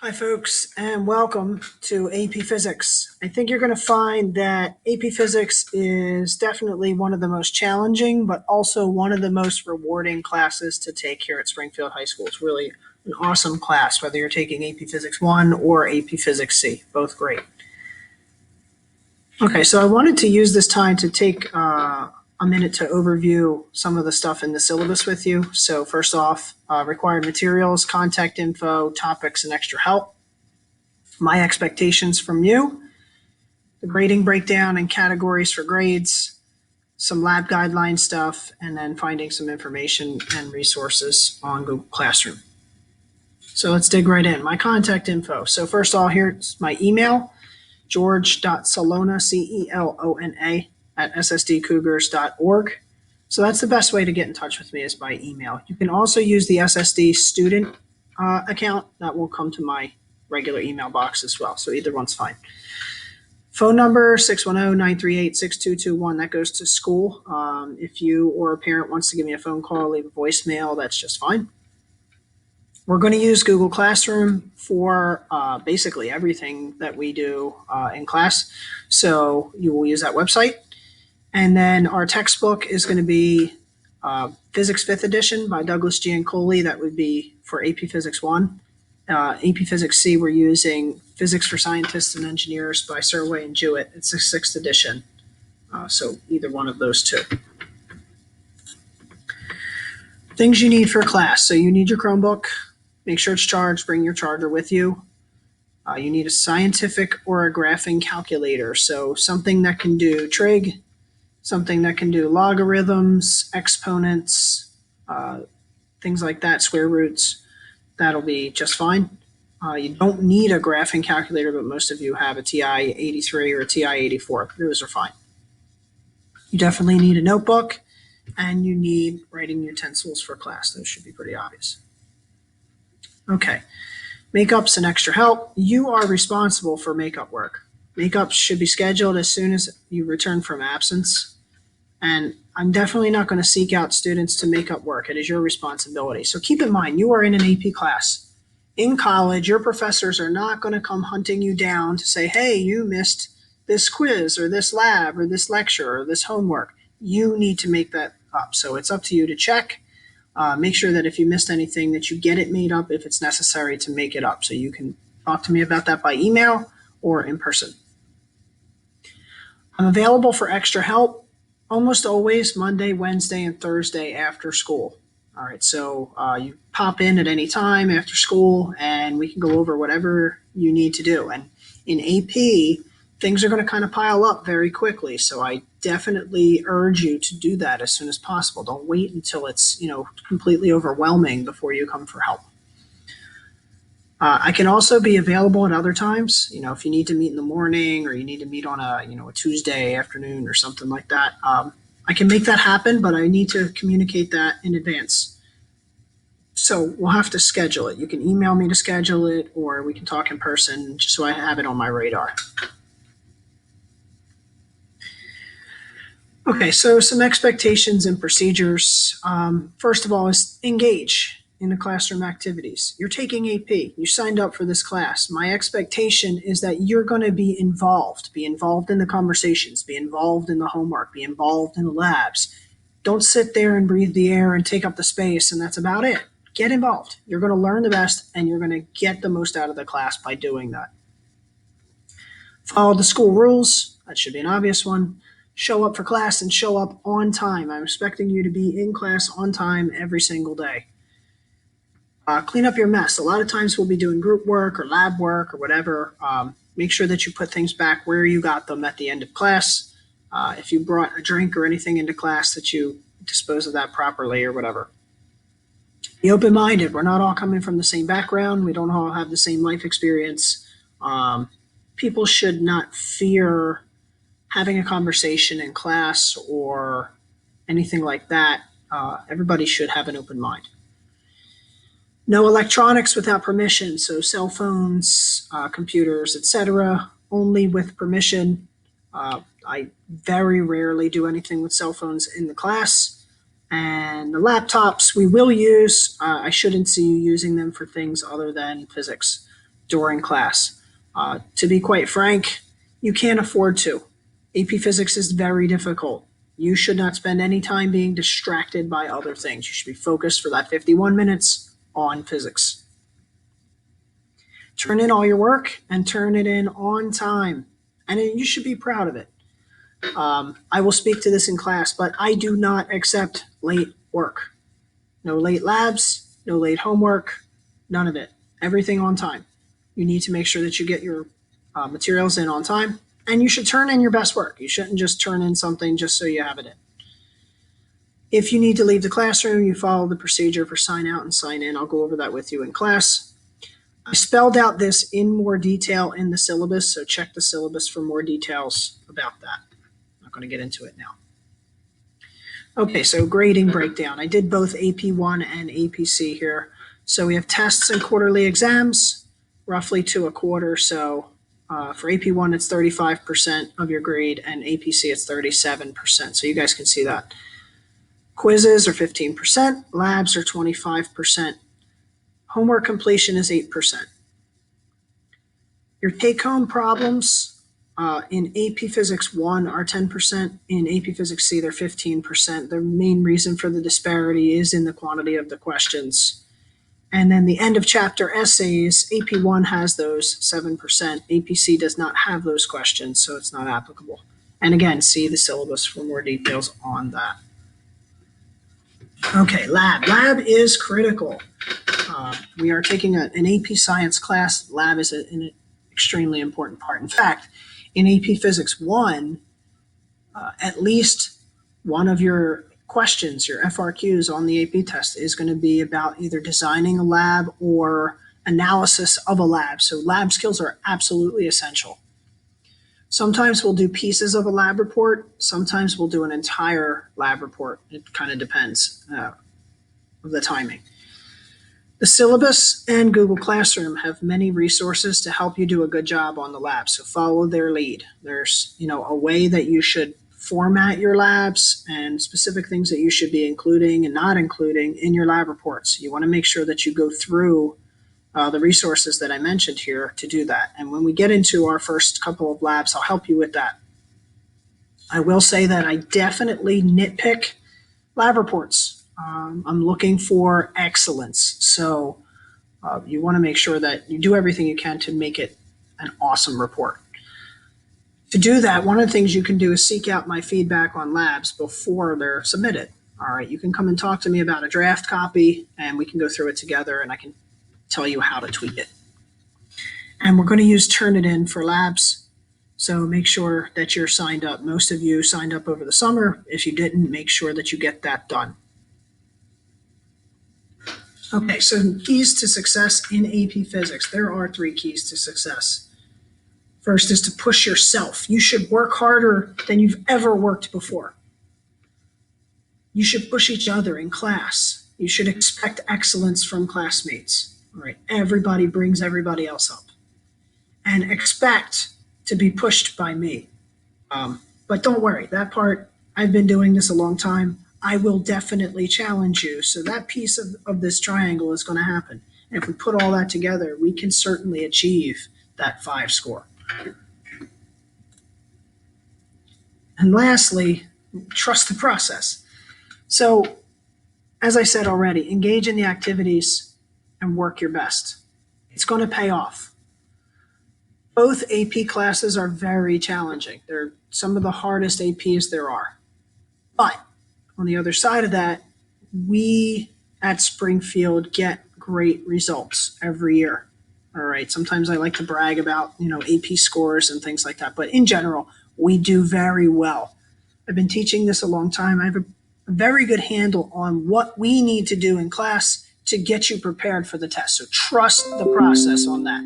Hi, folks, and welcome to AP Physics. I think you're going to find that AP Physics is definitely one of the most challenging, but also one of the most rewarding classes to take here at Springfield High School. It's really an awesome class, whether you're taking AP Physics 1 or AP Physics C, both great. Okay, so I wanted to use this time to take a minute to overview some of the stuff in the syllabus with you. So first off, required materials, contact info, topics, and extra help. My expectations from you, the grading breakdown and categories for grades, some lab guideline stuff, and then finding some information and resources on Google Classroom. So let's dig right in. My contact info. So first of all, here's my email, george.celona, CELONA, at ssdcougars.org. So that's the best way to get in touch with me is by email. You can also use the SSD student account. That will come to my regular email box as well. So either one's fine. Phone number 610-938-6221. That goes to school. If you or a parent wants to give me a phone call, leave a voicemail, that's just fine. We're going to use Google Classroom for basically everything that we do in class. So you will use that website. And then our textbook is going to be Physics 5th edition by Douglas Giancoli. That would be for AP Physics 1. AP Physics C, we're using Physics for Scientists and Engineers by Surway and Jewett. It's the 6th edition. So either one of those two. Things you need for class. So you need your Chromebook. Make sure it's charged. Bring your charger with you. You need a scientific or a graphing calculator. So something that can do trig, something that can do logarithms, exponents, things like that, square roots. That'll be just fine. You don't need a graphing calculator, but most of you have a TI-83 or a TI-84. Those are fine. You definitely need a notebook, and you need writing utensils for class. Those should be pretty obvious. Okay, makeups and extra help. You are responsible for makeup work. Makeups should be scheduled as soon as you return from absence. And I'm definitely not going to seek out students to make up work. It is your responsibility. So keep in mind, you are in an AP class. In college, your professors are not going to come hunting you down to say, hey, you missed this quiz or this lab or this lecture or this homework. You need to make that up. So it's up to you to check. Make sure that if you missed anything that you get it made up if it's necessary to make it up. So you can talk to me about that by email or in person. I'm available for extra help almost always Monday, Wednesday, and Thursday after school. All right, so you pop in at any time after school and we can go over whatever you need to do. And in AP, things are going to kind of pile up very quickly. So I definitely urge you to do that as soon as possible. Don't wait until it's, completely overwhelming before you come for help. I can also be available at other times. If you need to meet in the morning or you need to meet on a Tuesday afternoon or something like that, I can make that happen, but I need to communicate that in advance. So we'll have to schedule it. You can email me to schedule it, or we can talk in person just so I have it on my radar. Okay, so some expectations and procedures. First of all is engage in the classroom activities. You're taking AP. You signed up for this class. My expectation is that you're going to be involved in the conversations, be involved in the homework, be involved in the labs. Don't sit there and breathe the air and take up the space, and that's about it. Get involved. You're going to learn the best, and you're going to get the most out of the class by doing that. Follow the school rules. That should be an obvious one. Show up for class and show up on time. I'm expecting you to be in class on time every single day. Clean up your mess. A lot of times we'll be doing group work or lab work or whatever. Make sure that you put things back where you got them at the end of class. If you brought a drink or anything into class, that you dispose of that properly or whatever. Be open-minded. We're not all coming from the same background. We don't all have the same life experience. People should not fear having a conversation in class or anything like that. Everybody should have an open mind. No electronics without permission, so cell phones, computers, etc., only with permission. I very rarely do anything with cell phones in the class. And the laptops we will use, I shouldn't see you using them for things other than physics. during class. To be quite frank, you can't afford to. AP Physics is very difficult. You should not spend any time being distracted by other things. You should be focused for that 51 minutes on physics. Turn in all your work and turn it in on time. And you should be proud of it. I will speak to this in class, but I do not accept late work. No late labs, no late homework, none of it. Everything on time. You need to make sure that you get your materials in on time, and you should turn in your best work. You shouldn't just turn in something just so you have it in. If you need to leave the classroom, you follow the procedure for sign out and sign in. I'll go over that with you in class. I spelled out this in more detail in the syllabus, so check the syllabus for more details about that. I'm not going to get into it now. Okay, so grading breakdown. I did both AP1 and APC here. So we have tests and quarterly exams, roughly to a quarter. So for AP1, it's 35% of your grade, and APC, it's 37%. So you guys can see that. Quizzes are 15%, labs are 25%. Homework completion is 8%. Your take-home problems in AP Physics 1 are 10%. In AP Physics C, they're 15%. The main reason for the disparity is in the quantity of the questions. And then the end of chapter essays, AP1 has those 7%. APC does not have those questions, so it's not applicable. And again, see the syllabus for more details on that. Okay, lab. Lab is critical. We are taking an AP Science class. Lab is an extremely important part. In fact, in AP Physics 1, at least one of your questions, your FRQs on the AP test, is going to be about either designing a lab or analysis of a lab. So lab skills are absolutely essential. Sometimes we'll do pieces of a lab report. Sometimes we'll do an entire lab report. It kind of depends of the timing. The syllabus and Google Classroom have many resources to help you do a good job on the lab, so follow their lead. There's, a way that you should format your labs and specific things that you should be including and not including in your lab reports. You want to make sure that you go through the resources that I mentioned here to do that. And when we get into our first couple of labs, I'll help you with that. I will say that I definitely nitpick lab reports. I'm looking for excellence. So you want to make sure that you do everything you can to make it an awesome report. To do that, one of the things you can do is seek out my feedback on labs before they're submitted. All right, you can come and talk to me about a draft copy, and we can go through it together, and I can tell you how to tweak it. And we're going to use Turnitin for labs. So make sure that you're signed up. Most of you signed up over the summer. If you didn't, make sure that you get that done. Okay, so keys to success in AP Physics. There are 3 keys to success. First is to push yourself. You should work harder than you've ever worked before. You should push each other in class. You should expect excellence from classmates. All right, everybody brings everybody else up. And expect to be pushed by me. But don't worry, that part, I've been doing this a long time. I will definitely challenge you. So that piece of this triangle is going to happen. And if we put all that together, we can certainly achieve that 5 score. And lastly, trust the process. So, as I said already, engage in the activities and work your best. It's going to pay off. Both AP classes are very challenging. They're some of the hardest APs there are. But on the other side of that, we at Springfield get great results every year. All right. Sometimes I like to brag about, AP scores and things like that. But in general, we do very well. I've been teaching this a long time. I have a very good handle on what we need to do in class to get you prepared for the test. So trust the process on that.